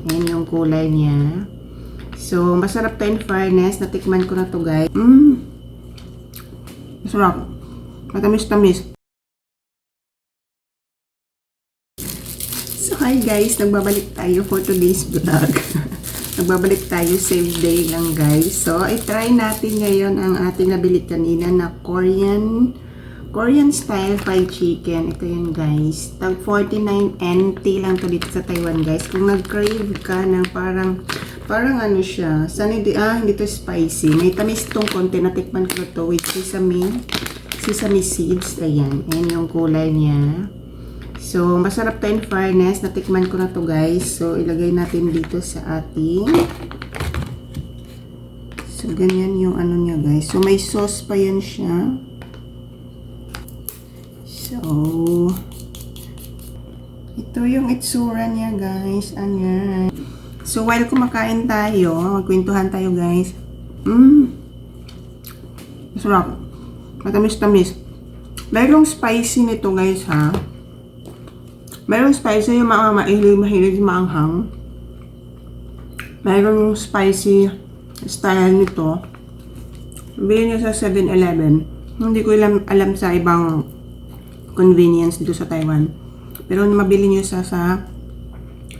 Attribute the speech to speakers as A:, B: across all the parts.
A: Ayan yung kulay niya. So, masarap to in fairness. Natikman ko na to guys. Masarap. Matamis-tamis. So, hi guys. Nagbabalik tayo for today's vlog. Nagbabalik tayo. Save day lang guys. So, i-try natin ngayon ang ating nabili kanina na Korean style fried chicken. Ito yun guys. Tag 49 NT lang to dito sa Taiwan guys. Kung nag-crave ka ng parang ano siya. Hindi to spicy. May tamis tong konti. Natikman ko to with sesame seeds. Ayan. Ayan yung kulay niya. So, masarap to in fairness. Natikman ko na to guys. So, ilagay natin dito sa ating. So, ganyan yung ano niya guys. So, may sauce pa yan siya. So, ito yung itsura niya guys. Ayan. So, while kumakain tayo, magkwentuhan tayo guys. Masarap. Matamis-tamis. Mayroong spicy nito guys ha. Mayroong spicy yung mga mahilig maanghang. Mayroong spicy style nito. Bili niya sa 7-Eleven. Hindi ko alam sa ibang convenience dito sa Taiwan. Pero mabili niyo sa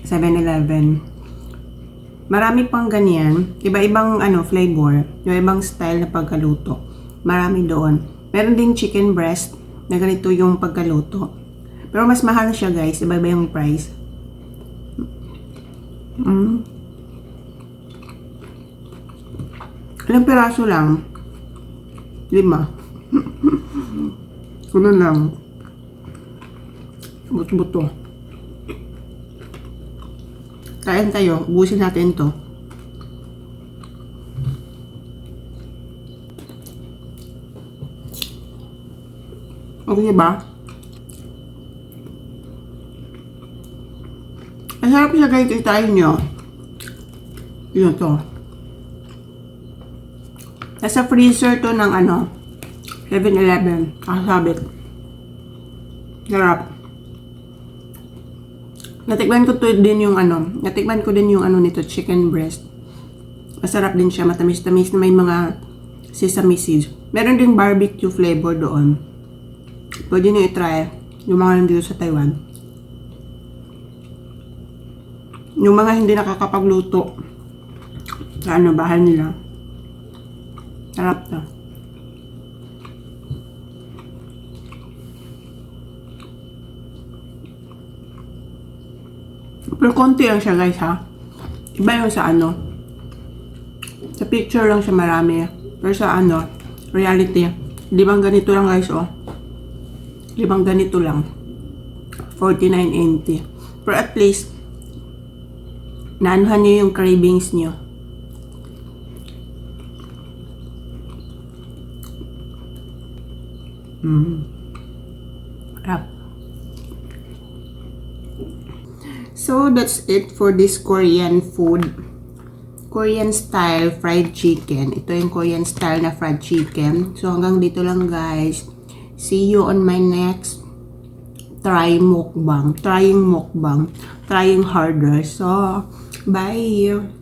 A: 7-Eleven. Marami pang ganyan. Iba-ibang flavor. Yung ibang style na pagkaluto. Marami doon. Meron ding chicken breast na ganito yung pagkaluto. Pero mas mahal siya guys. Iba-iba yung price. Ilang piraso lang? 5. Kuno lang. Buto-buto. Kain tayo. Ubusin natin to. Okay ba? Ang sarap siya guys. Itain nyo. Yun to. Nasa freezer to ng 7-Eleven. Kakasabit. Sarap. Natikman ko din yung nito, chicken breast. Masarap din siya, matamis-tamis na may mga sesame seeds. Meron din barbecue flavor doon. Pwede nyo i-try yung mga nandito sa Taiwan. Yung mga hindi nakakapagluto sa bahay nila. Sarap to. Pero konti lang siya guys ha. Iba yung sa sa picture lang siya marami. Pero sa reality. Limang ganito lang guys oh. Limang ganito lang. 49.90. Pero at least naanuhan nyo yung cravings nyo. Sarap. So, that's it for this Korean food. Korean style fried chicken. Ito yung Korean style na fried chicken. So, hanggang dito lang guys. See you on my next trying mukbang. Trying harder. So, bye!